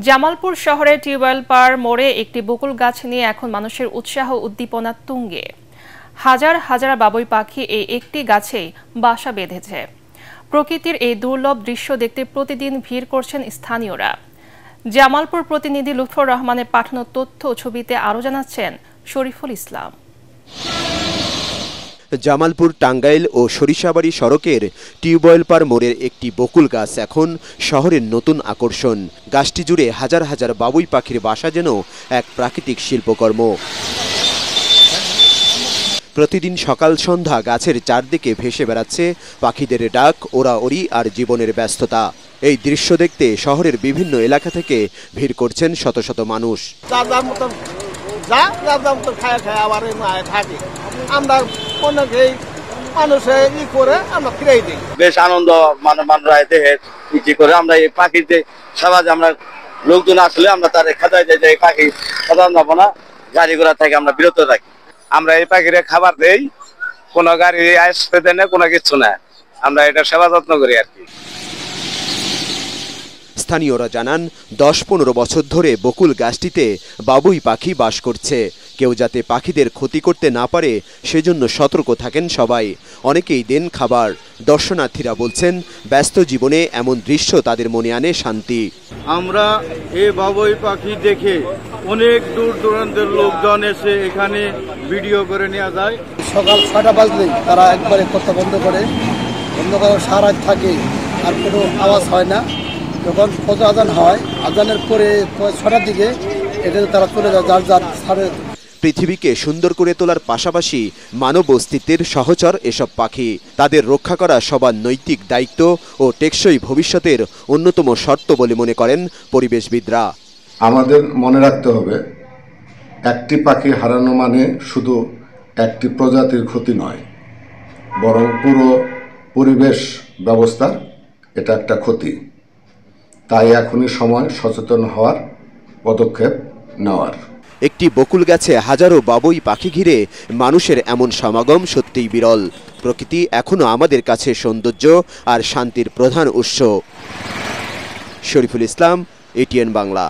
জামালপুর শহরের টিউবওয়েল পার মোড়ে একটি বকুল গাছ নিয়ে এখন মানুষের উৎসাহ উদ্দীপনা তুঙ্গে। হাজার হাজার বাবুই পাখি এই একটি গাছেই বাসা বেঁধেছে। প্রকৃতির এই দুর্লভ দৃশ্য দেখতে প্রতিদিন ভিড় করছেন স্থানীয়রা। জামালপুর প্রতিনিধি লুৎফর রহমানের পাঠানো তথ্য ছবিতে আরও জানাচ্ছেন শরীফুল ইসলাম। জামালপুর টাঙ্গাইল ও সরিষাবাড়ি সড়কের টিউবওয়েল পার মোড়ের একটি বকুল গাছ এখন শহরের নতুন আকর্ষণ। গাছটি জুড়ে হাজার হাজার বাবুই পাখির বাসা যেন এক প্রাকৃতিক শিল্পকর্ম। প্রতিদিন সকাল সন্ধ্যা গাছের চারদিকে ভেসে বেড়াচ্ছে পাখিদের ডাক, ওড়াওড়ি আর জীবনের ব্যস্ততা। এই দৃশ্য দেখতে শহরের বিভিন্ন এলাকা থেকে ভিড় করছেন শত শত মানুষ। বেশ আনন্দ করে আমরা এই পাখিতে সমাজ আমরা লোকজন আসলে আমরা তার খেদায় যাই যে এই পাখি সাধারণ যাবো না, গাড়ি ঘোড়া থেকে আমরা বিরত রাখি। আমরা এই পাখিরে খাবার দেই, কোনো গাড়ি আসতে দেয় না, কোনো কিছু না, আমরা এটা সেবা যত্ন করি আর কি। স্থানীয়রা জানান 10-15 বছর ধরে বকুল গাছটিতে বাবুই পাখি বাস করছে। কেউ যাতে পাখিদের ক্ষতি করতে না পারে সেজন্য সতর্ক থাকেন সবাই। অনেকেই দেন খাবার। দর্শনার্থীরা বলছেন ব্যস্ত জীবনে এমন দৃশ্য তাদের মনে আনে শান্তি। আমরা এই বাবুই পাখি দেখে অনেক দূর দূরান্তের লোকজন এসে এখানে ভিডিও করে নেওয়া যায়। সকাল 6টা বাজলেই তারা একবারে কথা বন্ধ করে সারা রাত থাকে, আর কোনো আওয়াজ হয় না। যখন ফজর আজান হয়, আজানের পরে 6টার দিকে এটাতে তারা চলে যায় যার যার স্থানে। পৃথিবীকে সুন্দর করে তোলার পাশাপাশি মানব অস্তিত্বের সহচর এসব পাখি। তাদের রক্ষা করা সবার নৈতিক দায়িত্ব ও টেকসই ভবিষ্যতের অন্যতম শর্ত বলে মনে করেন পরিবেশবিদরা। আমাদের মনে রাখতে হবে, একটি পাখি হারানো মানে শুধু একটি প্রজাতির ক্ষতি নয়, বরং পুরো পরিবেশ ব্যবস্থার এটা একটা ক্ষতি। তাই এখনই সময় সচেতন হওয়ার, পদক্ষেপ নেওয়ার। একটি বকুল গাছে হাজারো বাবুই পাখি ঘিরে মানুষের এমন সমাগম সত্যিই বিরল। প্রকৃতি এখনো আমাদের কাছে সৌন্দর্য আর শান্তির প্রধান উৎস। শরীফুল ইসলাম, এটিএন বাংলা।